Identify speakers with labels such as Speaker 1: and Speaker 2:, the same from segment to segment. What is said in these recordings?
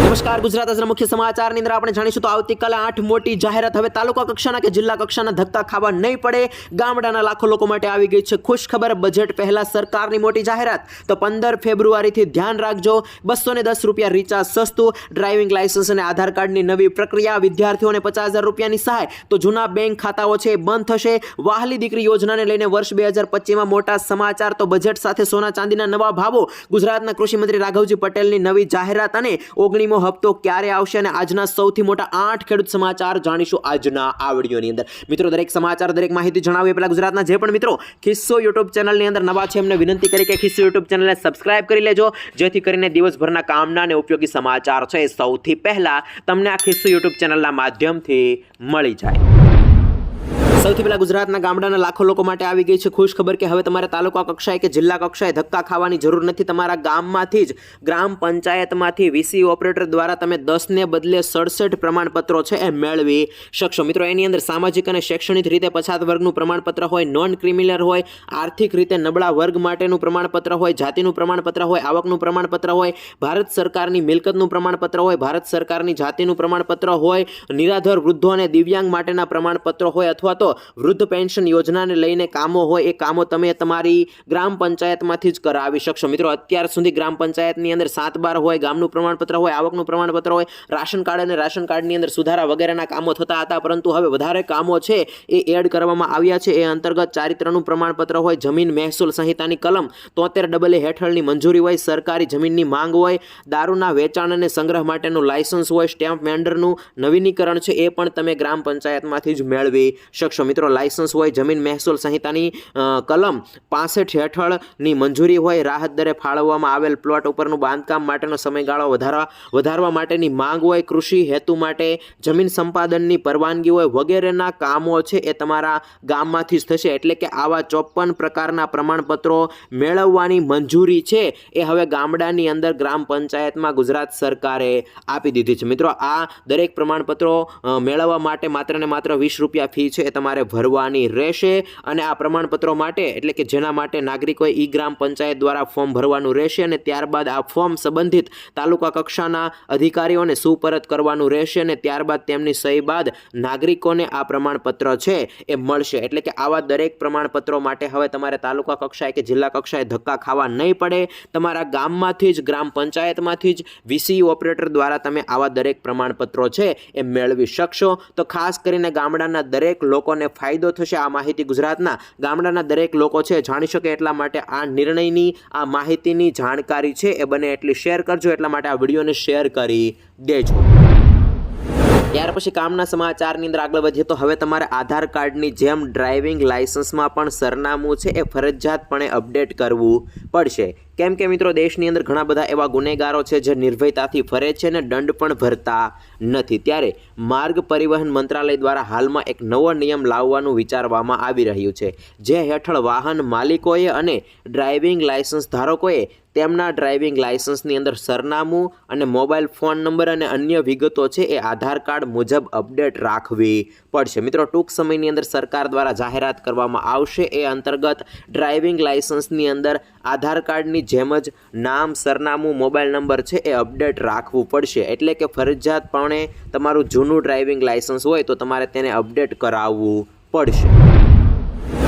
Speaker 1: નમસ્કાર ગુજરાત આજના મુખ્ય સમાચારની અંદર આપણે જાણીશું તો આવતીકાલે 8 મોટી જાહેરાત હવે તાલુકા કક્ષાના કે જિલ્લા કક્ષાના ધક્કા ખાવા નહીં પડે ગામડાના લાખો લોકો માટે આવી ગઈ છે ખુશ ખબર બજેટ પહેલા સરકારની મોટી જાહેરાત તો 15 ફેબ્રુઆરીથી ધ્યાન રાખજો 210 રૂપિયા રિચાર્જ સસ્તું ડ્રાઇવિંગ લાયસન્સ અને આધાર કાર્ડની નવી પ્રક્રિયા વિદ્યાર્થીઓને 50,000 રૂપિયાની સહાય તો જૂના બેંક ખાતાઓ છે એ બંધ થશે વહાલી દીકરી યોજનાને લઈને વર્ષ 2025માં મોટા સમાચાર તો બજેટ સાથે સોના ચાંદીના નવા ભાવો ગુજરાતના કૃષિ મંત્રી રાઘવજી પટેલની નવી જાહેરાત અને 19મો હપ્તો ક્યારે આવશે અને આજના સૌથી મોટા 8 ખેડૂત સમાચાર જાણીશું આજના આ વિડિયોની અંદર મિત્રો દરેક સમાચાર દરેક માહિતી જણાવીએ પહેલા ગુજરાતના જે પણ મિત્રો ખિસ્સો YouTube ચેનલની અંદર નવા છે એમને વિનંતી કરી કે ખિસ્સો YouTube ચેનલને સબસ્ક્રાઇબ કરી લેજો જેથી કરીને દિવસભરના કામના અને ઉપયોગી સમાચાર છે સૌથી પહેલા તમને આ ખિસ્સો YouTube ચેનલના માધ્યમથી મળી જાય સૌથી પહેલા ગુજરાતના ગામડાના લાખો લોકો માટે આવી ગઈ છે ખુશ ખબર કે હવે તમારે તાલુકા કક્ષાએ કે જિલ્લા કક્ષાએ ધક્કા ખાવાની જરૂર નથી તમારા ગામમાંથી જ ગ્રામ પંચાયતમાંથી વીસી ઓપરેટર દ્વારા તમે 10 ને બદલે 67 પ્રમાણપત્રો છે એ મેળવી શકશો મિત્રો એની અંદર સામાજિક અને શૈક્ષણિક રીતે પછાત વર્ગનું પ્રમાણપત્ર હોય નોન ક્રિમિનલ હોય આર્થિક રીતે નબળા વર્ગ માટેનું પ્રમાણપત્ર હોય જાતિનું પ્રમાણપત્ર હોય આવકનું પ્રમાણપત્ર હોય ભારત સરકારની મિલકતનું પ્રમાણપત્ર હોય ભારત સરકારની જાતિનું પ્રમાણપત્ર હોય નિરાધાર વૃદ્ધો અને દિવ્યાંગ માટેના પ્રમાણપત્રો હોય અથવા તો વૃદ્ધ પેન્શન યોજનાને લઈને કામો હોય એ કામો તમે તમારી ગ્રામ પંચાયતમાંથી જ કરાવી શકશો મિત્રો અત્યાર સુધી ગ્રામ પંચાયતની અંદર 7/12 હોય ગામનું પ્રમાણપત્ર હોય આવકનું પ્રમાણપત્ર હોય રાશન કાર્ડ અને રાશન કાર્ડની અંદર સુધારા વગેરેના કામો થતા હતા પરંતુ હવે વધારે કામો છે એ એડ કરવામાં આવ્યા છે એ અંતર્ગત ચારિત્રનું પ્રમાણપત્ર હોય જમીન મહેસૂલ સંહિતાની કલમ 73AA હેઠળની મંજૂરી હોય સરકારી જમીનની માંગ હોય દારૂના વેચાણ અને સંગ્રહ માટેનું લાયસન્સ હોય સ્ટેમ્પ મેન્ડરનું નવીનીકરણ છે એ પણ તમે ગ્રામ પંચાયતમાંથી જ મેળવી શકશો મિત્રો લાયસન્સ હોય જમીન મહેસૂલ સંહિતાની કલમ 65 હેઠળની મંજૂરી હોય રાહત દરે ફાળવવામાં આવેલ પ્લોટ ઉપરનું બાંધકામ માટેનો સમયગાળો વધારવા માટેની માંગ હોય કૃષિ હેતુ માટે જમીન સંપાદનની પરવાનગી હોય વગેરેના કામો છે એ તમારા ગામમાંથી જ થશે એટલે કે આવા 54 પ્રકારના પ્રમાણપત્રો મેળવવાની મંજૂરી છે એ હવે ગામડાની અંદર ગ્રામ પંચાયતમાં ગુજરાત સરકારે આપી દીધી છે મિત્રો આ દરેક પ્રમાણપત્રો મેળવવા માટે માત્ર ને માત્ર 20 રૂપિયા ફી છે એ તમારે ભરવાની રહેશે અને આ પ્રમાણપત્રો માટે એટલે કે જેના માટે નાગરિકોએ ઈ ગ્રામ પંચાયત દ્વારા ફોર્મ ભરવાનું રહેશે અને ત્યારબાદ આ ફોર્મ સંબંધિત તાલુકા કક્ષાના અધિકારીઓને સુપરત કરવાનું રહેશે અને ત્યારબાદ તેમની સહી બાદ નાગરિકોને આ પ્રમાણપત્ર છે એ મળશે એટલે કે આવા દરેક પ્રમાણપત્રો માટે હવે તમારે તાલુકા કક્ષાએ કે જિલ્લા કક્ષાએ ધક્કા ખાવા નહીં પડે તમારા ગામમાંથી જ ગ્રામ પંચાયતમાંથી જ વીસી ઓપરેટર દ્વારા તમે આવા દરેક પ્રમાણપત્રો છે એ મેળવી શકશો તો ખાસ કરીને ગામડાના દરેક લોકોને ફાયદો થશે આ માહિતી ગુજરાતના ગામડાના દરેક લોકો છે જાણી શકે એટલા માટે આ નિર્ણયની આ માહિતીની જાણકારી છે એ બને એટલી શેર કરજો એટલા માટે આ વિડીયોને શેર કરી દેજો ત્યાર પછી કામના સમાચારની અંદર આગળ વધીએ તો હવે તમારે આધાર કાર્ડની જેમ ડ્રાઇવિંગ લાયસન્સમાં પણ સરનામું છે એ ફરજિયાતપણે અપડેટ કરવું પડશે કેમ કે મિત્રો દેશની અંદર ઘણા બધા એવા ગુનેગારો છે જે નિર્ભયતાથી ફરે છે અને દંડ પણ ભરતા નથી ત્યારે માર્ગ પરિવહન મંત્રાલય દ્વારા હાલમાં એક નવો નિયમ લાવવાનું વિચારવામાં આવી રહ્યું છે જે હેઠળ વાહન માલિકોએ અને ડ્રાઇવિંગ લાયસન્સ ધારકોએ તેમના ડ્રાઇવિંગ લાયસન્સની અંદર સરનામું અને મોબાઈલ ફોન નંબર અને અન્ય વિગતો છે એ આધાર કાર્ડ મુજબ અપડેટ રાખવી પડશે મિત્રો ટૂંક સમયની અંદર સરકાર દ્વારા જાહેરાત કરવામાં આવશે એ અંતર્ગત ડ્રાઇવિંગ લાયસન્સની અંદર આધાર કાર્ડની જેમ જ નામ સરનામું મોબાઈલ નંબર છે એ અપડેટ રાખવું પડશે એટલે કે ફરજિયાતપણે તમારું જૂનું ડ્રાઇવિંગ લાયસન્સ હોય તો તમારે તેને અપડેટ કરાવવું પડશે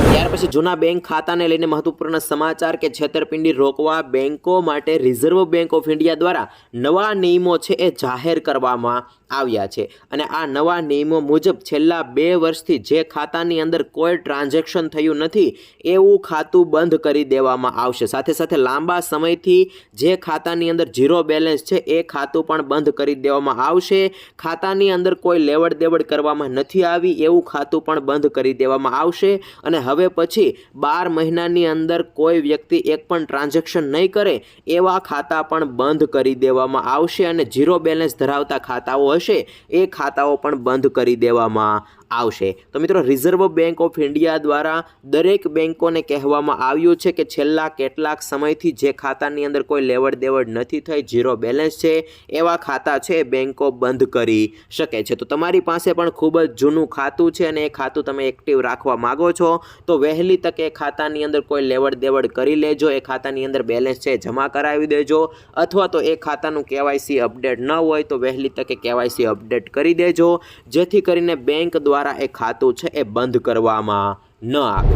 Speaker 1: ત્યાર પછી જૂના બેંક ખાતાને લઈને મહત્વપૂર્ણ સમાચાર કે છેતરપિંડી રોકવા બેંકો માટે રિઝર્વ બેંક ઓફ ઇન્ડિયા દ્વારા નવા નિયમો છે એ જાહેર કરવામાં આવ્યા છે અને આ નવા નિયમો મુજબ છેલ્લા 2 વર્ષથી જે ખાતાની અંદર કોઈ ટ્રાન્ઝેક્શન થયું નથી એવું ખાતું બંધ કરી દેવામાં આવશે સાથે સાથે લાંબા સમયથી જે ખાતાની અંદર ઝીરો બેલેન્સ છે એ ખાતું પણ બંધ કરી દેવામાં આવશે ખાતાની અંદર કોઈ લેવડ દેવડ કરવામાં નથી આવી એવું ખાતું પણ બંધ કરી દેવામાં આવશે અને હવે પછી 12 મહિનાની અંદર કોઈ વ્યક્તિ એક પણ ટ્રાન્ઝેક્શન નહીં કરે એવા ખાતા પણ બંધ કરી દેવામાં આવશે અને ઝીરો બેલેન્સ ધરાવતા ખાતાઓ હશે એ ખાતાઓ પણ બંધ કરી દેવામાં આવશે। તો મિત્રો રિઝર્વ બેંક ઓફ ઇન્ડિયા દ્વારા દરેક બેંકોને કહેવામાં આવ્યું છે કે છેલ્લા કેટલાક સમયથી જે ખાતાની અંદર કોઈ લેવડ દેવડ નથી થઈ, ઝીરો બેલેન્સ છે, એવા ખાતા છે બેંકો બંધ કરી શકે છે। તો તમારી પાસે પણ ખૂબ જ જૂનું ખાતું છે અને એ ખાતું તમે એક્ટિવ રાખવા માગો છો તો વહેલી તકે ખાતાની અંદર કોઈ લેવડ દેવડ કરી લેજો, એ ખાતાની અંદર બેલેન્સ છે જમા કરાવી દેજો, અથવા તો એ ખાતાનું KYC અપડેટ ન હોય તો વહેલી તકે KYC અપડેટ કરી દેજો, જેથી કરીને બેંક દ્વારા એ ખાતું છે એ બંધ કરવામાં ન આવે।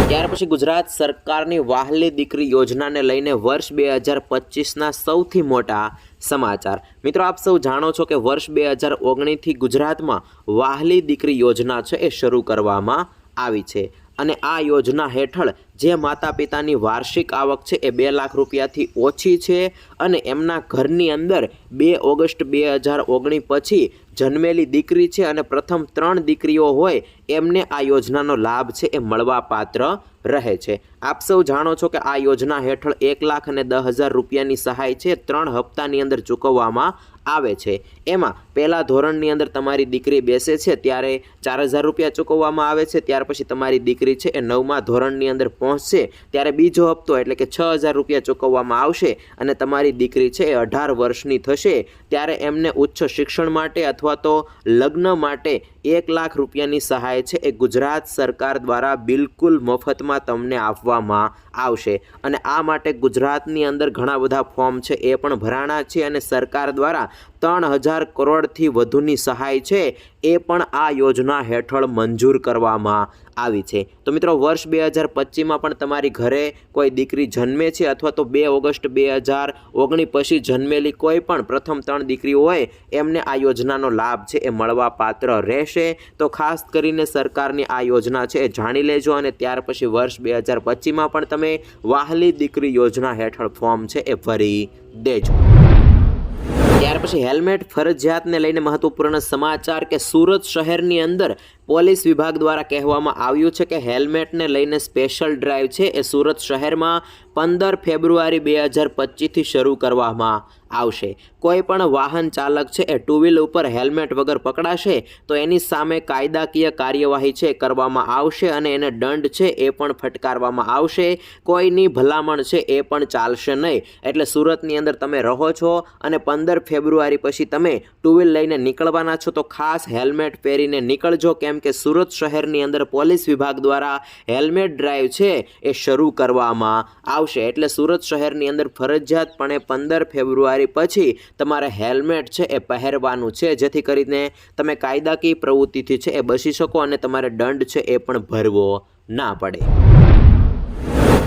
Speaker 1: ત્યાર પછી ગુજરાત સરકારની વહાલી દીકરી યોજનાને લઈને વર્ષ 2025ના સૌથી મોટા સમાચાર। મિત્રો આપ સૌ જાણો છો કે વર્ષ 2019થી ગુજરાતમાં વહાલી દીકરી યોજના છે એ શરૂ કરવામાં આવી છે અને આ યોજના હેઠળ જે માતા પિતાની વાર્ષિક આવક છે એ 2 લાખ રૂપિયાથી ઓછી છે અને એમના ઘરની અંદર 2 ઓગસ્ટ 2019 પછી જન્મેલી દીકરી છે અને પ્રથમ 3 દીકરીઓ હોય એમને આ યોજનાનો લાભ છે એ મળવા પાત્ર રહે છે। આપ સૌ જાણો છો કે આ યોજના હેઠળ 1,10,000 રૂપિયાની સહાય છે 3 હપ્તાની અંદર ચૂકવવામાં આવે છે। એમાં પહેલા ધોરણની અંદર તમારી દીકરી બેસે છે ત્યારે 4,000 રૂપિયા ચૂકવવામાં આવે છે, ત્યાર પછી તમારી દીકરી છે એ 9મા ધોરણની અંદર પહોંચશે ત્યારે બીજો હપ્તો એટલે કે 6,000 રૂપિયા ચૂકવવામાં આવશે અને તમારી દીકરી છે એ 18 વર્ષની થશે ત્યારે એમને ઉચ્ચ શિક્ષણ માટે અથવા તો લગ્ન માટે 1 લાખ રૂપિયાની સહાય છે એ ગુજરાત સરકાર દ્વારા બિલકુલ મફતમાં તમને આપવામાં આવશે અને આ માટે ગુજરાતની અંદર ઘણા બધા ફોર્મ છે એ પણ ભરાણા છે અને સરકાર દ્વારા 3,000 કરોડથી વધુની સહાય છે એ પણ આ યોજના હેઠળ મંજૂર કરવામાં આવી છે। તો મિત્રો વર્ષ 2025માં પણ તમારી ઘરે કોઈ દીકરી જન્મે છે અથવા તો 2 ઓગસ્ટ 2019 પછી જન્મેલી કોઈ પણ પ્રથમ 3 દીકરીઓ હોય એમને આ યોજનાનો લાભ છે એ મળવા પાત્ર રહેશે। તો ખાસ કરીને સરકારની આ યોજના છે એ જાણી લેજો અને ત્યાર પછી વર્ષ 2025માં પણ તમે વહાલી દીકરી યોજના હેઠળ ફોર્મ છે એ ભરી દેજો। ત્યાર પછી હેલ્મેટ ફરજિયાતને લઈને મહત્વપૂર્ણ સમાચાર કે સુરત શહેરની અંદર પોલીસ વિભાગ દ્વારા કહેવામાં આવ્યું છે કે હેલ્મેટને લઈને સ્પેશિયલ ડ્રાઈવ છે એ સુરત શહેરમાં 15 ફેબ્રુઆરી 2025થી શરૂ કરવામાં આવશે। કોઈ પણ વાહન ચાલક છે એ 2 વ્હીલ ઉપર હેલ્મેટ વગર પકડાશે તો એની સામે કાયદાકીય કાર્યવાહી છે કરવામાં આવશે અને એને દંડ છે એ પણ ફટકારવામાં આવશે। કોઈની ભલામણ છે એ પણ ચાલશે નહીં। એટલે સુરતની અંદર તમે રહો છો અને 15 ફેબ્રુઆરી પછી તમે 2 વ્હીલ લઈને નીકળવાના છો તો ખાસ હેલ્મેટ પહેરીને નીકળજો, કેમ કે સુરત શહેરની અંદર પોલીસ વિભાગ દ્વારા હેલ્મેટ ડ્રાઈવ છે એ શરૂ કરવામાં આવશે। એટલે સુરત શહેરની અંદર ફરજિયાતપણે 15 ફેબ્રુઆરી પછી તમારે હેલ્મેટ છે એ પહેરવાનું છે, જેથી કરીને તમે કાયદાકીય પ્રવૃત્તિથી છે એ બચી શકો અને તમારે દંડ છે એ પણ ભરવો ના પડે।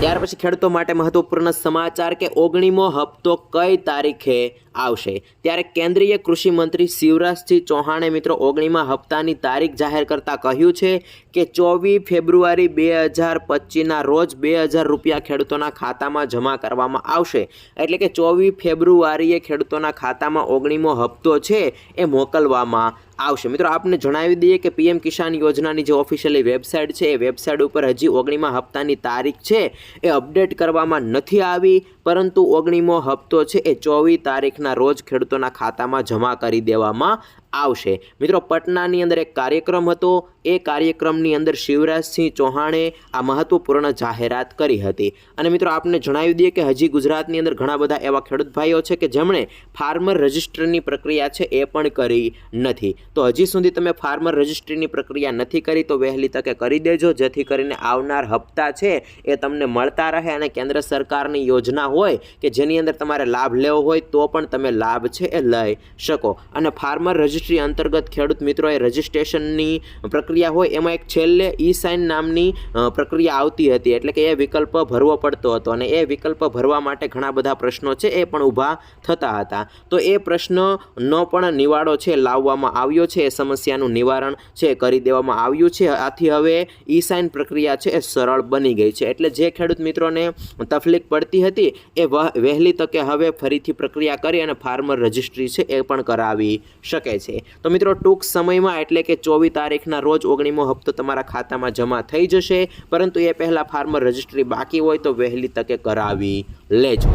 Speaker 1: ત્યાર પછી ખેડૂતો માટે મહત્વપૂર્ણ સમાચાર કે 19મો હપ્તો કઈ તારીખે આવશે। ત્યારે કેન્દ્રીય કૃષિ મંત્રી શિવરાજસિંહ ચૌહાણે મિત્રો 19મા હપ્તાની તારીખ જાહેર કરતા કહ્યું છે કે 24 ફેબ્રુઆરી 2025ના રોજ 2,000 રૂપિયા ખેડૂતોના ખાતામાં જમા કરવામાં આવશે। એટલે કે 24 ફેબ્રુઆરીએ ખેડૂતોના ખાતામાં 19મો હપ્તો છે એ મોકલવામાં આવશે। મિત્રો આપને જણાવી દઈએ કે PM કિસાન યોજનાની જે ઓફિશિયલી વેબસાઇટ છે એ વેબસાઇટ ઉપર હજી 19મા હપ્તાની તારીખ છે એ અપડેટ કરવામાં નથી આવી, પરંતુ 19મો હપ્તો છે એ 24 તારીખના રોજ ખેડૂતોના ખાતામાં જમા કરી દેવામાં આવશે। મિત્રો પટનાની અંદર એક કાર્યક્રમ હતો, એ કાર્યક્રમની અંદર શિવરાજસિંહ ચૌહાણે આ મહત્વપૂર્ણ જાહેરાત કરી હતી અને મિત્રો આપને જણાવી દઈએ કે હજી ગુજરાતની અંદર ઘણા બધા એવા ખેડૂત ભાઈઓ છે કે જેમણે ફાર્મર રજિસ્ટરની પ્રક્રિયા છે એ પણ કરી નથી। તો હજી સુધી તમે ફાર્મર રજિસ્ટ્રીની પ્રક્રિયા નથી કરી તો વહેલી તકે કરી દેજો, જેથી કરીને આવનાર હપ્તા છે એ તમને મળતા રહે અને કેન્દ્ર સરકારની યોજના હોય કે જેની અંદર તમારે લાભ લેવો હોય તો પણ તમે લાભ છે એ લઈ શકો। અને ફાર્મર રજિસ્ટ્રી અંતર્ગત ખેડૂત મિત્રોએ રજિસ્ટ્રેશનની પ્રક્રિયા હોય એમાં એક છેલ્લે E-સાઇન નામની પ્રક્રિયા આવતી હતી, એટલે કે એ વિકલ્પ ભરવો પડતો હતો અને એ વિકલ્પ ભરવા માટે ઘણા બધા પ્રશ્નો છે એ પણ ઊભા થતા હતા। તો એ પ્રશ્નનો પણ નિવાડો છે લાવવામાં આવ્યો છે, એ સમસ્યાનું નિવારણ છે કરી દેવામાં આવ્યું છે। આથી હવે E-સાઇન પ્રક્રિયા છે એ સરળ બની ગઈ છે। એટલે જે ખેડૂત મિત્રોને તકલીફ પડતી હતી એ વહેલી તકે હવે ફરીથી પ્રક્રિયા કરી અને ફાર્મર રજિસ્ટ્રી છે એ પણ કરાવી શકે છે। તો મિત્રો ટૂંક સમયમાં એટલે કે 24 તારીખના રોજ 19મો હપ્તો તમારા ખાતામાં જમા થઈ જશે, પરંતુ એ પહેલાં ફાર્મર રજિસ્ટ્રી બાકી હોય તો વહેલી તકે કરાવી લેજો।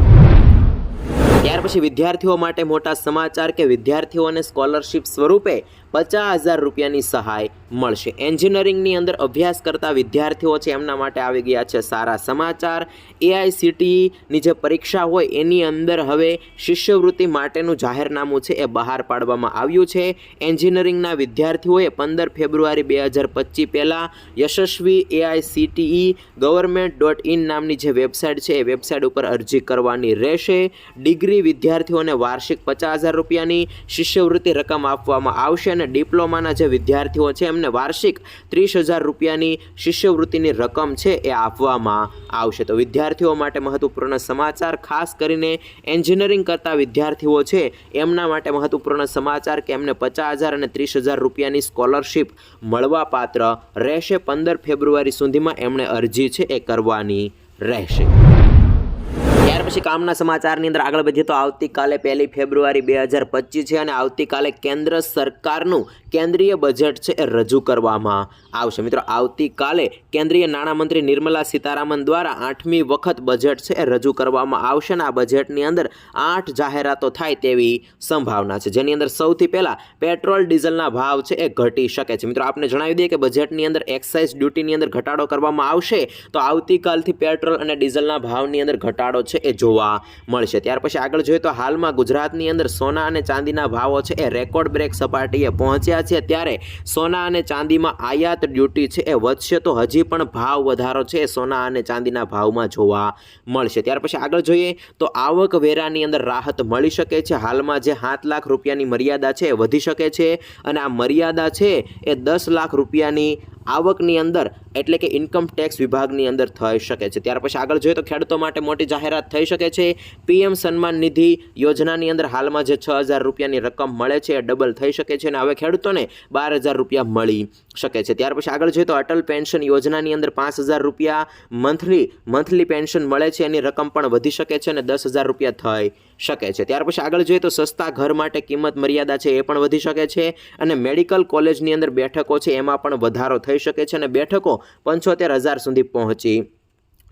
Speaker 1: ત્યાર પછી વિદ્યાર્થીઓ માટે મોટા સમાચાર કે વિદ્યાર્થીઓને સ્કોલરશિપ સ્વરૂપે 50,000 રૂપિયાની સહાય મળશે. એન્જિનિયરિંગની અંદર અભ્યાસ કરતા વિદ્યાર્થીઓ છે એમના માટે આવી ગયા છે સારા સમાચાર. AICTEની જે પરીક્ષા હોય એની અંદર હવે શિષ્યવૃત્તિ માટેનું જાહેરનામું છે એ બહાર પાડવામાં આવ્યું છે. એન્જિનિયરિંગના વિદ્યાર્થીઓએ 15 ફેબ્રુઆરી 2025 પહેલાં યશસ્વી AICTE નામની જે વેબસાઇટ છે એ વેબસાઇટ ઉપર અરજી કરવાની રહેશે. ડિગ્રી વિદ્યાર્થીઓને વાર્ષિક 50,000 રૂપિયાની શિષ્યવૃત્તિ રકમ આપવામાં આવશે અને ડિપ્લોમાના જે વિદ્યાર્થીઓ છે એમને વાર્ષિક 30,000 રૂપિયાની શિષ્યવૃત્તિની રકમ છે એ આપવામાં આવશે. તો વિદ્યાર્થીઓ માટે મહત્વપૂર્ણ સમાચાર, ખાસ કરીને એન્જિનિયરિંગ કરતા વિદ્યાર્થીઓ છે એમના માટે મહત્વપૂર્ણ સમાચાર કે એમને 50,000 અને 30,000 રૂપિયાની સ્કોલરશિપ મળવાપાત્ર રહેશે. 15 ફેબ્રુઆરી સુધીમાં એમણે અરજી છે એ કરવાની રહેશે. ત્યાર પછી કામના સમાચારની અંદર આગળ વધીએ તો આવતીકાલે 1 ફેબ્રુઆરી 2025 છે અને આવતીકાલે કેન્દ્ર સરકારનું કેન્દ્રીય બજેટ છે એ રજૂ કરવામાં આવશે. મિત્રો, આવતીકાલે કેન્દ્રીય નાણામંત્રી નિર્મલા સીતારામન દ્વારા 8મી વખત બજેટ છે એ રજૂ કરવામાં આવશે અને આ બજેટની અંદર 8 જાહેરાતો થાય તેવી સંભાવના છે, જેની અંદર સૌથી પહેલાં પેટ્રોલ ડીઝલના ભાવ છે એ ઘટી શકે છે. મિત્રો, આપને જણાવી દઈએ કે બજેટની અંદર એક્સાઇઝ ડ્યુટીની અંદર ઘટાડો કરવામાં આવશે, તો આવતીકાલથી પેટ્રોલ અને ડીઝલના ભાવની અંદર ઘટાડો છે એ જોવા મળશે. ત્યાર પછી આગળ જોઈએ તો હાલમાં ગુજરાતની અંદર સોના અને ચાંદીના ભાવો છે એ રેકોર્ડ બ્રેક સપાટીએ પહોંચ્યા છે. ત્યારે સોના અને ચાંદીમાં આયાત ડ્યુટી છે એ વધશે, તો હજી પણ ભાવ વધારો છે એ સોના અને ચાંદીના ભાવમાં જોવા મળશે. ત્યાર પછી આગળ જોઈએ તો આવક વેરાની અંદર રાહત મળી શકે છે. હાલમાં જે 7 લાખ રૂપિયાની મર્યાદા છે એ વધી શકે છે અને આ મર્યાદા છે એ 10 લાખ રૂપિયાની આવકની અંદર એટલે કે ઇન્કમ ટેક્સ વિભાગની અંદર થઈ શકે છે. ત્યાર પછી આગળ જોઈએ તો ખેડૂતો માટે મોટી જાહેરાત થઈ શકે છે. PM સન્માન નિધિ યોજનાની અંદર હાલમાં જે 6,000 રૂપિયાની રકમ મળે છે એ ડબલ થઈ શકે છે અને હવે ખેડૂતોને 12,000 રૂપિયા મળી શકે છે. ત્યાર પછી આગળ જોઈએ તો અટલ પેન્શન યોજનાની અંદર 5,000 રૂપિયા મંથલી પેન્શન મળે છે, એની રકમ પણ વધી શકે છે અને 10,000 રૂપિયા થઈ શકે છે. ત્યાર પછી આગળ જોઈએ તો સસ્તા ઘર માટે કિંમત મર્યાદા છે એ પણ વધી શકે છે અને મેડિકલ કોલેજની અંદર બેઠકો છે એમાં પણ વધારો થઈ શકે છે અને બેઠકો 75,000 સુધી પહોંચી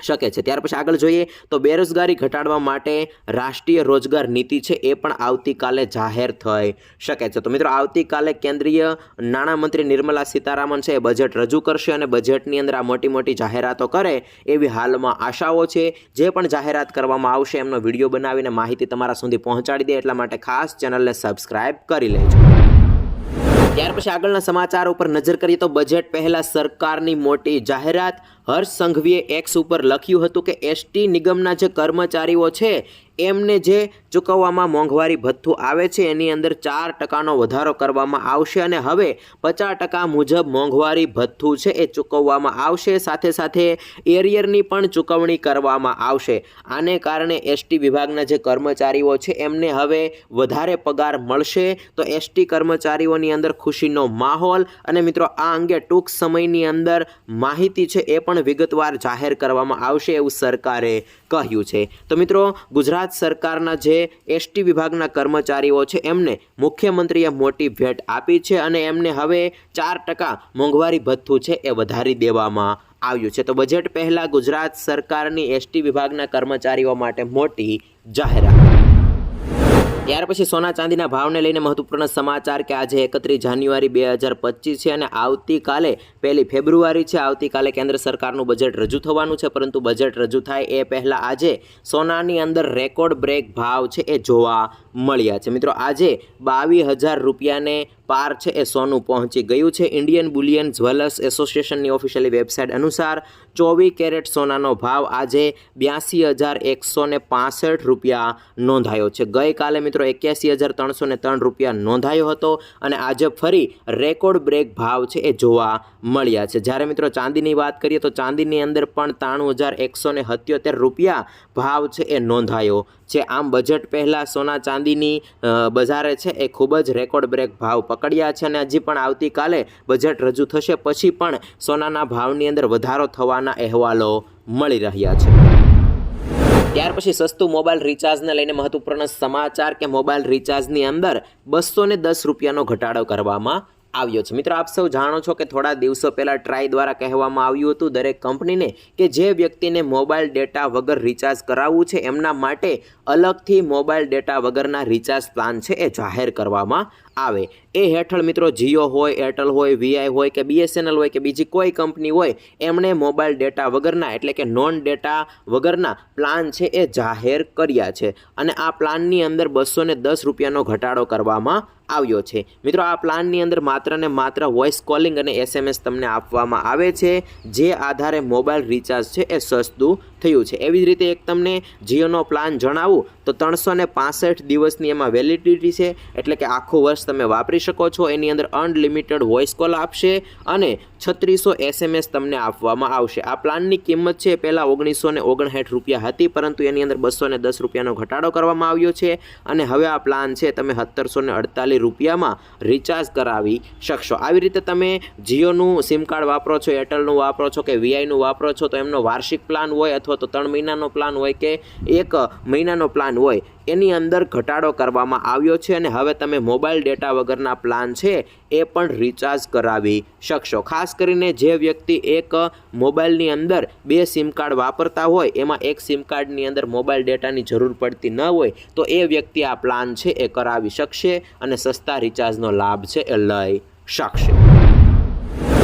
Speaker 1: શકે છે. ત્યાર પછી આગળ જોઈએ તો બેરોજગારી ઘટાડવા માટે રાષ્ટ્રીય રોજગાર નીતિ છે એ પણ આવતીકાલે જાહેર થઈ શકે છે. તો મિત્રો, આવતીકાલે કેન્દ્રીય નાણામંત્રી નિર્મલા સીતારામન છે એ બજેટ રજૂ કરશે અને બજેટની અંદર આ મોટી જાહેરાતો કરે એવી હાલમાં આશાઓ છે. જે પણ જાહેરાત કરવામાં આવશે એમનો વિડીયો બનાવીને માહિતી તમારા સુધી પહોંચાડી દે, એટલા માટે ખાસ ચેનલને સબસ્ક્રાઇબ કરી લેજો. ત્યાર પછી આગળના સમાચાર ઉપર નજર કરીએ તો બજેટ પહેલા સરકારની મોટી જાહેરાત. હર્ષ સંઘવીએ એક્સ ઉપર લખ્યું હતું કે ST નિગમના જે કર્મચારીઓ છે એમને જે ચૂકવવામાં મોંઘવારી ભથ્થું આવે છે એની અંદર 4% વધારો કરવામાં આવશે અને હવે 50% મુજબ મોંઘવારી ભથ્થું છે એ ચૂકવવામાં આવશે. સાથે સાથે એરિયરની પણ ચૂકવણી કરવામાં આવશે. આને કારણે ST વિભાગના જે કર્મચારીઓ છે એમને હવે વધારે પગાર મળશે. તો ST કર્મચારીઓની અંદર ખુશીનો માહોલ અને મિત્રો, આ અંગે ટૂંક સમયની અંદર માહિતી છે એ પણ વિગતવાર જાહેર કરવામાં આવશે એવું સરકારે કહ્યું છે. તો મિત્રો, ગુજરાત સરકારના જે ST વિભાગના કર્મચારીઓ છે એમને મુખ્યમંત્રીએ મોટી ભેટ આપી છે અને એમને હવે 4% મોંઘવારી ભથ્થું છે એ વધારી દેવામાં આવ્યું છે. તો બજેટ પહેલા ગુજરાત સરકારની ST વિભાગના કર્મચારીઓ માટે મોટી જાહેરાત. ત્યાર પછી સોના ચાંદીના ભાવને લઈને મહત્વપૂર્ણ સમાચાર કે આજે 31 જાન્યુઆરી 2025 છે અને આવતીકાલે 1 ફેબ્રુઆરી છે. આવતીકાલે કેન્દ્ર સરકારનું બજેટ રજૂ થવાનું છે, પરંતુ બજેટ રજૂ થાય એ પહેલાં આજે સોનાની અંદર રેકોર્ડ બ્રેક ભાવ છે એ જોવા મળ્યા છે. મિત્રો, આજે 22,000 રૂપિયાને પાર છે એ સોનું પહોંચી ગયું છે. ઇન્ડિયન બુલિયન જ્વેલર્સ એસોસિએશનની ઓફિશિયલી વેબસાઇટ અનુસાર 24 કેરેટ સોનાનો ભાવ આજે 82,165 રૂપિયા નોંધાયો છે. ગઈકાલે મિત્રો 81,303 રૂપિયા નોંધાયો હતો અને આજે ફરી રેકોર્ડ બ્રેક ભાવ છે એ જોવા મળ્યા છે. જ્યારે મિત્રો ચાંદીની વાત કરીએ તો ચાંદીની અંદર પણ 93,177 રૂપિયા ભાવ છે એ નોંધાયો છે. આમ બજેટ પહેલાં સોના ચાંદીની બજારે છે એ ખૂબ જ રેકોર્ડ બ્રેક ભાવ પકડ્યા છે અને હજી પણ આવતીકાલે બજેટ રજૂ થશે પછી પણ સોનાના ભાવની અંદર વધારો થવાના અહેવાલો મળી રહ્યા છે. ત્યાર પછી સસ્તું મોબાઈલ રિચાર્જને લઈને મહત્વપૂર્ણ સમાચાર કે મોબાઈલ રિચાર્જની અંદર 210 રૂપિયાનો ઘટાડો કરવામાં આવ્યો છે। મિત્રો આપ સૌ જાણો છો કે થોડા દિવસો પહેલાં ટ્રાય દ્વારા કહેવામાં આવ્યું હતું દરેક કંપનીને કે જે વ્યક્તિને મોબાઈલ ડેટા વગર રિચાર્જ કરાવવું છે એમના માટે અલગથી મોબાઈલ ડેટા વગરના રિચાર્જ પ્લાન છે એ જાહેર કરવામાં આવે। એ હેઠળ મિત્રો જીઓ હોય, એરટેલ હોય, વીઆઈ હોય કે બીએસએનએલ હોય કે બીજી કોઈ કંપની હોય એમણે મોબાઈલ ડેટા વગરના એટલે કે નોન ડેટા વગરના પ્લાન છે એ જાહેર કર્યા છે અને આ પ્લાનની અંદર 210 રૂપિયાનો ઘટાડો કરવામાં આવ્યો છે। મિત્રો આ પ્લાનની અંદર માત્ર ને માત્ર વોઇસ કોલિંગ અને એસએમએસ તમને આપવામાં આવે છે, જે આધારે મોબાઈલ રિચાર્જ છે એ સસ્તું થયું છે। એવી જ રીતે એક તમને જીઓનો પ્લાન જણાવું તો 365 દિવસની એમાં વેલિડિટી છે, એટલે કે આખું વર્ષ તમે વાપરી શકો છો। એની અંદર અનલિમિટેડ વોઇસ કોલ આપશે અને 3600 એસએમએસ તમને આપવામાં આવશે। આ પ્લાનની કિંમત છે પહેલાં 1959 રૂપિયા હતી, પરંતુ એની અંદર 210 રૂપિયાનો ઘટાડો કરવામાં આવ્યો છે અને હવે આ પ્લાન છે તમે 1748 રૂપિયામાં રિચાર્જ કરાવી શકશો। આવી રીતે તમે જીઓનું સિમ કાર્ડ વાપરો છો, એરટેલનું વાપરો છો કે વીઆઈનું વાપરો છો તો એમનો વાર્ષિક પ્લાન હોય અથવા તો 3 મહિનાનો પ્લાન હોય કે 1 મહિનાનો પ્લાન હોય એની અંદર ઘટાડો કરવામાં આવ્યો છે અને હવે તમે મોબાઈલ ડેટા વગરના પ્લાન છે એ પણ રિચાર્જ કરાવી શકશો। ખાસ કરીને જે વ્યક્તિ એક મોબાઈલની અંદર 2 સિમ કાર્ડ વાપરતા હોય, એમાં એક સિમ કાર્ડની અંદર મોબાઈલ ડેટાની જરૂર પડતી ન હોય તો એ વ્યક્તિ આ પ્લાન છે એ કરાવી શકશે અને સસ્તા રિચાર્જનો લાભ છે એ લઈ શકશે।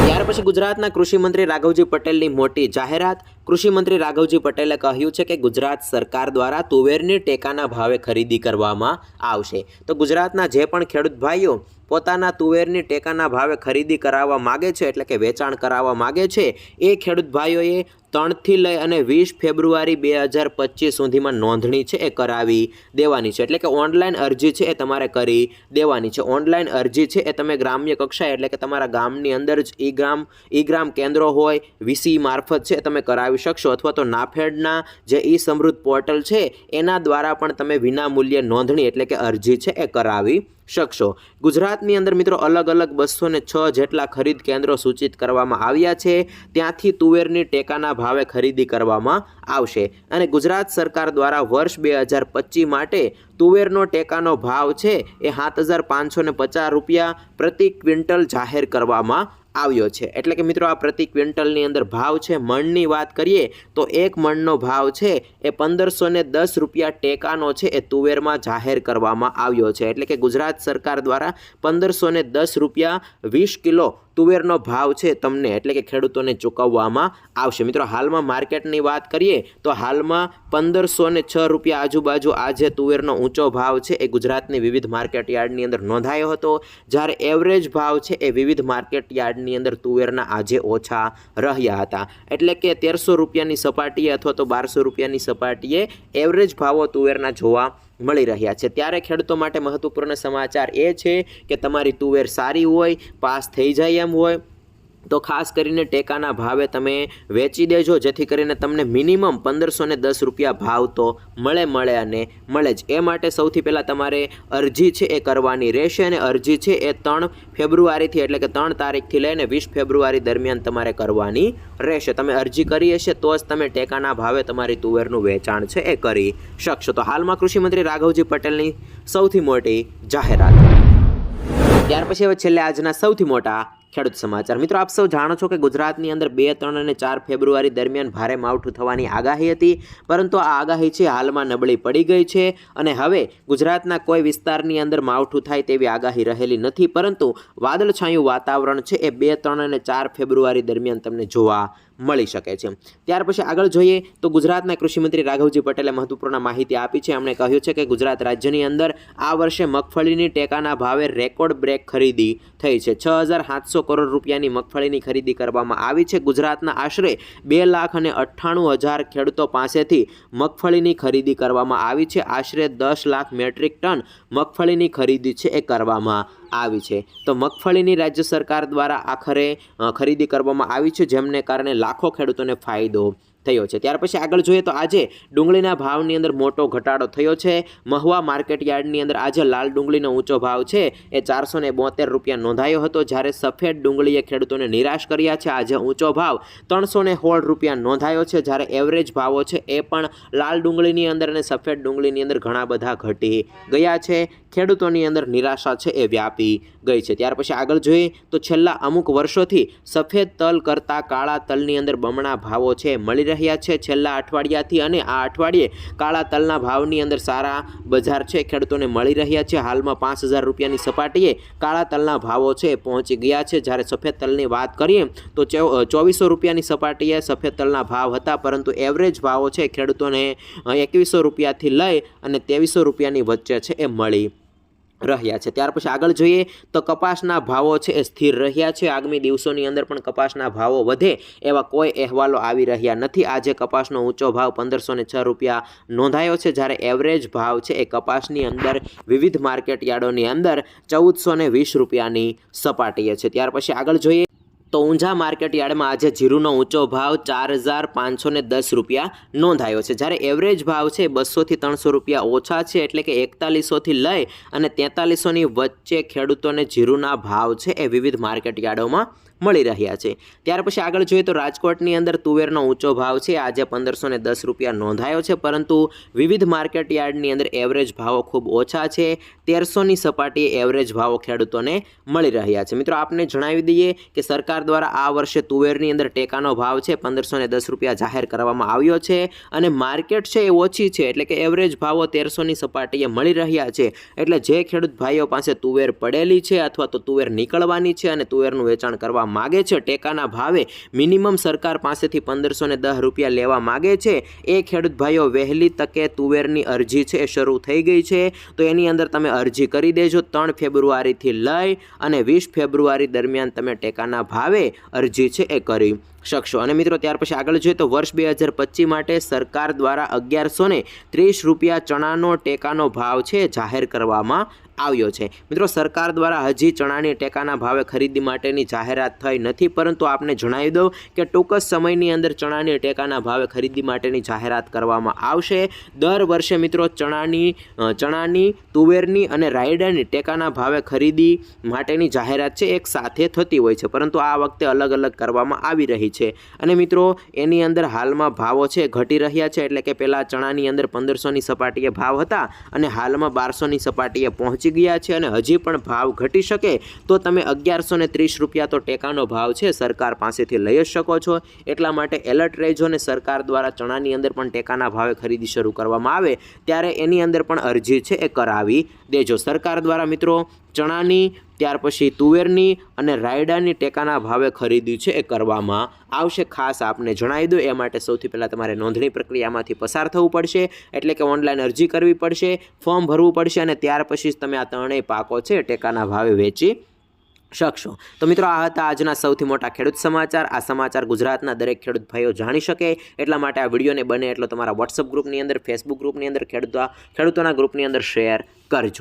Speaker 1: ત્યાર પછી ગુજરાતના કૃષિમંત્રી રાઘવજી પટેલની મોટી જાહેરાત। કૃષિમંત્રી રાઘવજી પટેલે કહ્યું છે કે ગુજરાત સરકાર દ્વારા તુવેરની ટેકાના ભાવે ખરીદી કરવામાં આવશે। તો ગુજરાતના જે પણ ખેડૂત ભાઈઓ પોતાના તુવેરની ટેકાના ભાવે ખરીદી કરાવવા માગે છે એટલે કે વેચાણ કરાવવા માગે છે એ ખેડૂત ભાઈઓએ 3 થી લઈ અને 20 ફેબ્રુઆરી 2025 સુધીમાં નોંધણી છે એ કરાવી દેવાની છે, એટલે કે ઓનલાઈન અરજી છે એ તમારે કરી દેવાની છે। ઓનલાઈન અરજી છે એ તમે ગ્રામ્ય કક્ષાએ એટલે કે તમારા ગામની અંદર જ ઈ ગ્રામ કેન્દ્રો હોય વીસી મારફત છે તમે કરાવી શકશો અથવા તો નાફેડના જે ઈ સમૃદ્ધ પોર્ટલ છે એના દ્વારા પણ તમે વિનામૂલ્યે નોંધણી એટલે કે અરજી છે એ કરાવી શકશો। ગુજરાતની અંદર મિત્રો અલગ અલગ 206 જેટલા ખરીદ કેન્દ્રો સૂચિત કરવામાં આવ્યા છે, ત્યાંથી તુવેરની ટેકાના ભાવે ખરીદી કરવામાં આવશે અને ગુજરાત સરકાર દ્વારા વર્ષ 2025 માટે તુવેરનો ટેકાનો ભાવ છે એ 7550 રૂપિયા પ્રતિ ક્વિન્ટલ જાહેર કરવામાં આવ્યો છે। એટલે કે મિત્રો આ પ્રતિ ક્વિન્ટલની અંદર ભાવ છે, મણની વાત કરીએ તો 1 મણનો ભાવ છે એ 1510 રૂપિયા ટેકાનો છે એ તુવેરમાં જાહેર કરવામાં આવ્યો છે। એટલે કે ગુજરાત સરકાર દ્વારા 1510 રૂપિયા 20 કિલો તુવેરનો ભાવ છે તમને એટલે કે ખેડૂતોને ચૂકવવામાં આવશે। મિત્રો હાલમાં માર્કેટની વાત કરીએ તો હાલમાં 1506 રૂપિયા આજુબાજુ આ જે તુવેરનો ઊંચો ભાવ છે એ ગુજરાતની વિવિધ માર્કેટ યાર્ડની અંદર નોંધાયો હતો, જ્યારે એવરેજ ભાવ છે એ વિવિધ માર્કેટ યાર્ડની અંદર તુવેરના આજે ઓછા રહ્યા હતા। એટલે કે 1300 રૂપિયાની સપાટીએ અથવા તો 1200 રૂપિયાની સપાટીએ એવરેજ ભાવો તુવેરના જોવા મળી રહ્યા છે। ત્યારે ખેડૂતો માટે મહત્વપૂર્ણ સમાચાર એ છે કે તમારી તુવેર સારી હોય, પાસ થઈ જાય એમ હોય તો ખાસ કરીને ટેકાના ભાવે તમે વેચી દેજો, જેથી કરીને તમને મિનિમમ 1510 રૂપિયા ભાવ તો મળે અને મળે જ। એ માટે સૌથી પહેલાં તમારે અરજી છે એ કરવાની રહેશે અને અરજી છે એ 3 ફેબ્રુઆરીથી એટલે કે 3 તારીખથી લઈને 20 ફેબ્રુઆરી દરમિયાન તમારે કરવાની રહેશે। તમે અરજી કરી હશે તો જ તમે ટેકાના ભાવે તમારી તુવેરનું વેચાણ છે એ કરી શકશો। તો હાલમાં કૃષિમંત્રી રાઘવજી પટેલની સૌથી મોટી જાહેરાત। ત્યાર પછી હવે છેલ્લે આજના સૌથી મોટા ખેડૂત સમાચાર। મિત્રો આપ સૌ જાણો છો કે ગુજરાતની અંદર 2, 3 અને 4 ફેબ્રુઆરી દરમિયાન ભારે માવઠું થવાની આગાહી હતી, પરંતુ આ આગાહી છે હાલમાં નબળી પડી ગઈ છે અને હવે ગુજરાતના કોઈ વિસ્તારની અંદર માવઠું થાય તેવી આગાહી રહેલી નથી, પરંતુ વાદળછાયું વાતાવરણ છે એ 2, 3 અને 4 ફેબ્રુઆરી દરમિયાન તમને જોવા મળી શકે છે। ત્યાર પછી આગળ જોઈએ તો ગુજરાતના કૃષિમંત્રી રાઘવજી પટેલે મહત્વપૂર્ણ માહિતી આપી છે। એમણે કહ્યું છે કે ગુજરાત રાજ્યની અંદર આ વર્ષે મગફળીની ટેકાના ભાવે રેકોર્ડ બ્રેક ખરીદી થઈ છે। 6700 કરોડ રૂપિયાની મગફળીની ખરીદી કરવામાં આવી છે। ગુજરાતના આશરે 2,98,000 ખેડૂતો પાસેથી મગફળીની ખરીદી કરવામાં આવી છે। આશરે 10 લાખ મેટ્રિક ટન મગફળીની ખરીદી છે એ કરવામાં આવી છે। તો મગફળીની રાજ્ય સરકાર દ્વારા આખરે ખરીદી કરવામાં આવી છે, જેમને કારણે લાખો ખેડૂતોને ફાયદો થયો છે। ત્યાર પછી આગળ જોઈએ તો આજે ડુંગળીના ભાવની અંદર મોટો ઘટાડો થયો છે। મહુવા માર્કેટ યાર્ડની અંદર આજે લાલ ડુંગળીનો ઊંચો ભાવ છે એ 472 રૂપિયા નોંધાયો હતો, જ્યારે સફેદ ડુંગળીએ ખેડૂતોને નિરાશ કર્યા છે। આજે ઊંચો ભાવ 316 રૂપિયા નોંધાયો છે, જ્યારે એવરેજ ભાવો છે એ પણ લાલ ડુંગળીની અંદર અને સફેદ ડુંગળીની અંદર ઘણા બધા ઘટી ગયા છે। ખેડૂતોની અંદર નિરાશા છે એ વ્યાપી ગઈ છે। ત્યાર પછી આગળ જોઈએ તો છેલ્લા અમુક વર્ષોથી સફેદ તલ કરતાં કાળા તલની અંદર બમણા ભાવો છે મળી રહ્યા છે છેલ્લા અઠવાડિયાથી, અને આ અઠવાડિયે કાળા તલના ભાવની અંદર સારા બજાર છે ખેડૂતોને મળી રહ્યા છે। હાલમાં 5000 રૂપિયાની સપાટીએ કાળા તલના ભાવો છે પહોંચી ગયા છે, જ્યારે સફેદ તલની વાત કરીએ તો 2400 રૂપિયાની સપાટીએ સફેદ તલના ભાવ હતા, પરંતુ એવરેજ ભાવો છે ખેડૂતોને 2100 રૂપિયાથી લઈ અને 2300 રૂપિયાની વચ્ચે છે એ મળી રહ્યા છે। ત્યાર પછી આગળ જોઈએ તો કપાસના ભાવો છે એ સ્થિર રહ્યા છે। આગામી દિવસોની અંદર પણ કપાસના ભાવો વધે એવા કોઈ અહેવાલો આવી રહ્યા નથી। આજે કપાસનો ઊંચો ભાવ 1506 રૂપિયા નોંધાયો છે, જ્યારે એવરેજ ભાવ છે એ કપાસની અંદર વિવિધ માર્કેટ યાર્ડોની અંદર 1420 રૂપિયાની સપાટીએ છે। ત્યાર પછી આગળ જોઈએ તો ઊંઝા માર્કેટ યાર્ડમાં આજે જીરુનો ઊંચો ભાવ 4510 રૂપિયા નોંધાયો છે, જ્યારે એવરેજ ભાવ છે 200થી 300 રૂપિયા ઓછા છે, એટલે કે 4100થી લઈ અને 4300ની વચ્ચે ખેડૂતોને જીરુના ભાવ છે એ વિવિધ માર્કેટ યાર્ડોમાં મળી રહ્યા છે। ત્યાર પછી આગળ જોઈએ તો રાજકોટની અંદર તુવેરનો ઊંચો ભાવ છે આજે 1510 રૂપિયા નોંધાયો છે, પરંતુ વિવિધ માર્કેટ યાર્ડની અંદર એવરેજ ભાવો ખૂબ ઓછા છે। 1300ની સપાટીએ એવરેજ ભાવો ખેડૂતોને મળી રહ્યા છે। મિત્રો આપને જણાવી દઈએ કે સરકાર દ્વારા આ વર્ષે તુવેરની અંદર ટેકાનો ભાવ છે 1510 રૂપિયા જાહેર કરવામાં આવ્યો છે, અને માર્કેટ છે એ ઓછી છે, એટલે કે એવરેજ ભાવો 1300ની સપાટીએ મળી રહ્યા છે। એટલે જે ખેડૂત ભાઈઓ પાસે તુવેર પડેલી છે અથવા તો તુવેર નીકળવાની છે અને તુવેરનું વેચાણ કરવા માગે છે ટેકાના ભાવે મિનિમમ સરકાર પાસેથી 1510 રૂપિયા લેવા માગે છે, એ ખેડૂત ભાઈઓ વહેલી તકે તુવેરની અરજી છે એ શરૂ થઈ ગઈ છે, તો એની અંદર તમે અરજી કરી દેજો। 3 ફેબ્રુઆરીથી લઈ અને 20 ફેબ્રુઆરી દરમિયાન તમે ટેકાના ભાવે અરજી છે એ કરી શકશો। અને મિત્રો ત્યાર પછી આગળ જોઈએ તો વર્ષ 2025 માટે સરકાર દ્વારા 1130 રૂપિયા ચણાનો ટેકાનો ભાવ છે જાહેર કરવામાં આવ્યો છે। મિત્રો સરકાર દ્વારા હજી ચણાની ટેકાના ભાવે ખરીદી માટેની જાહેરાત થઈ નથી, પરંતુ આપને જણાવી દઉં કે ટૂંક જ સમયની અંદર ચણાની ટેકાના ભાવે ખરીદી માટેની જાહેરાત કરવામાં આવશે। દર વર્ષે મિત્રો ચણાની તુવેરની અને રાયડાની ટેકાના ભાવે ખરીદી માટેની જાહેરાત છે એક સાથે થતી હોય છે, પરંતુ આ વખતે અલગ અલગ કરવામાં આવી રહી છે। અને મિત્રો એની અંદર હાલમાં ભાવો છે ઘટી રહ્યા છે, એટલે કે પહેલાં ચણાની અંદર 1500ની સપાટીએ ભાવ હતા અને હાલમાં 1200ની સપાટીએ પહોંચી ગયા છે, અને હજી પણ ભાવ ઘટી શકે તો તમે 1130 રૂપિયા તો ટેકાનો ભાવ છે સરકાર પાસેથી લઈ જ શકો છો। એટલા માટે એલર્ટ રહેજો, અને સરકાર દ્વારા ચણાની અંદર પણ ટેકાના ભાવે ખરીદી શરૂ કરવામાં આવે ત્યારે એની અંદર પણ અરજી છે એ કરાવી દેજો। સરકાર દ્વારા મિત્રો ચણાની, ત્યાર પછી તુવેરની અને રાયડાની ટેકાના ભાવે ખરીદી છે એ કરવામાં આવશે। ખાસ આપને જણાવી દો, એ માટે સૌથી પહેલાં તમારે નોંધણી પ્રક્રિયામાંથી પસાર થવું પડશે, એટલે કે ઓનલાઈન અરજી કરવી પડશે, ફોર્મ ભરવું પડશે, અને ત્યાર પછી તમે આ ત્રણેય પાકો છે ટેકાના ભાવે વેચી શકશો। તો મિત્રો આ હતા આજના સૌથી મોટા ખેડૂત સમાચાર। આ સમાચાર ગુજરાતના દરેક ખેડૂત ભાઈઓ જાણી શકે એટલા માટે આ વિડીયોને બને એટલો તમારા વોટ્સઅપ ગ્રુપની અંદર, ફેસબુક ગ્રુપની અંદર, ખેડૂતોના ગ્રુપની અંદર શેર કરજો।